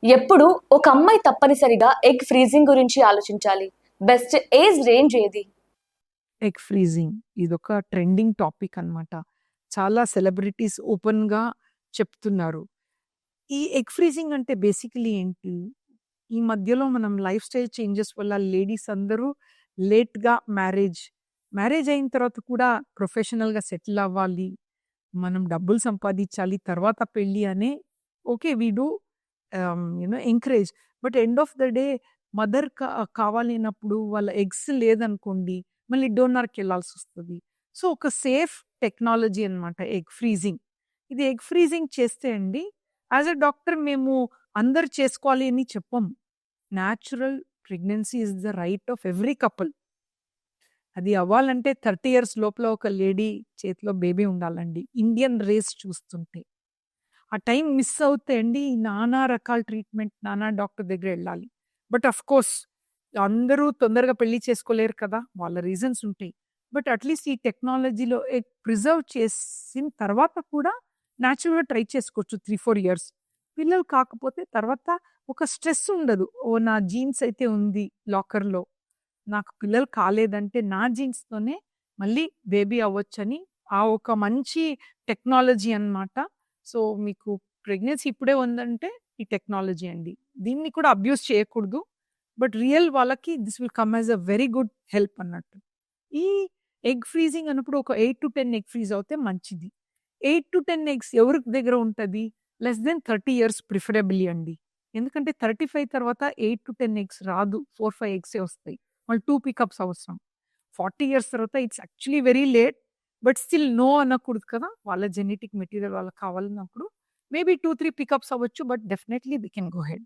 ఎప్పుడు ఒక అమ్మాయి తప్పనిసరిగా ఎగ్ ఫ్రీజింగ్ గురించి ఆలోచించాలి. బెస్ట్ ఏజ్ రేంజ్ ఏది? ఎగ్ ఫ్రీజింగ్ ఇదొక ట్రెండింగ్ టాపిక్ అన్నమాట. చాలా సెలబ్రిటీస్ ఓపెన్‌గా చెప్తున్నారు. ఈ ఎగ్ ఫ్రీజింగ్ అంటే బేసికల్లీ ఏంటి? ఈ మధ్యలో మనం లైఫ్ స్టైల్ చేంజెస్ వల్ల లేడీస్ అందరూ లేట్‌గా మ్యారేజ్ అయిన తర్వాత కూడా ప్రొఫెషనల్‌గా సెటిల్ అవ్వాలి. మనం డబ్బులు సంపాదించాలి. తర్వాత పెళ్లి అనే okay. We do encourage. But end of the day mother కావాలి అన్నప్పుడు వాళ్ళ ఎగ్స్ లేదనుకోండి, మళ్ళీ డోనర్‌కెళ్ళాల్సొస్తది. సో, ఒక సేఫ్ టెక్నాలజీ అన్నమాట ఎగ్ ఫ్రీజింగ్. ఇది ఎగ్ ఫ్రీజింగ్ చేస్తే అండి, యాస్ ఎ డాక్టర్ మేము అందరూ చేసుకోవాలి అని చెప్పము. Natural pregnancy is the right of every couple. అది అవ్వాలంటే 30 ఇయర్స్ లోపల ఒక లేడీ చేతిలో బేబీ ఉండాలండి. ఇండియన్ రేస్ చూస్తుంటే. ఆ టైం మిస్ అవుతే అండి నానా రకాల ట్రీట్మెంట్, నానా డాక్టర్ దగ్గరెళ్ళాలి. బట్ ఆఫ్‌కోర్స్ అందరూ తొందరగా పెళ్లి చేసుకోలేరు కదా! వాళ్ళ రీజన్స్ ఉంటాయి. బట్ అట్‌లీస్ట్ ఈ టెక్నాలజీలో ప్రిజర్వ్ చేసిన తర్వాత కూడా నేచురల్‌గా ట్రై చేసుకోవచ్చు 3, 4 ఇయర్స్. పిల్లలు కాకపోతే తర్వాత ఒక స్ట్రెస్ ఉండదు. ఓహ్! నా జీన్స్ అయితే ఉంది లాకర్‌లో. నాకు పిల్లలు కాలేదంటే నా జీన్స్‌తోనే మళ్ళీ బేబీ అవ్వొచ్చని ఆ ఒక మంచి టెక్నాలజీ అన్నమాట. సో, మీకు ప్రెగ్నెన్సీ ఇప్పుడే ఉందంటే ఈ టెక్నాలజీ అండి. దీన్ని కూడా అబ్యూజ్ చేయకూడదు. బట్ రియల్ వాళ్ళకి this will come as a very good help అన్నట్టు. ఈ ఎగ్ ఫ్రీజింగ్ అన్నప్పుడు ఒక 8-10 ఎగ్ ఫ్రీజ్ అవుతే మంచిది. 8-10 ఎగ్స్ ఎవరి దగ్గర ఉంటది? లెస్ దెన్ 30 ఇయర్స్ ప్రిఫరబుల్లీ అండి. ఎందుకంటే 35 తర్వాత 8-10 ఎగ్స్ రాదు. 4, 5 ఎగ్సే వస్తాయి. మళ్ళీ 2 పికప్స్ అవసరం. 40 ఇయర్స్ తర్వాత it's actually very late. But still no అనకూడదు కదా! వాళ్ళ జెనెటిక్ మెటీరియల్ వాళ్ళకి కావాలన్నప్పుడు మేబీ 2, 3 పికప్స్ అవ్వచ్చు. But definitely they can go head.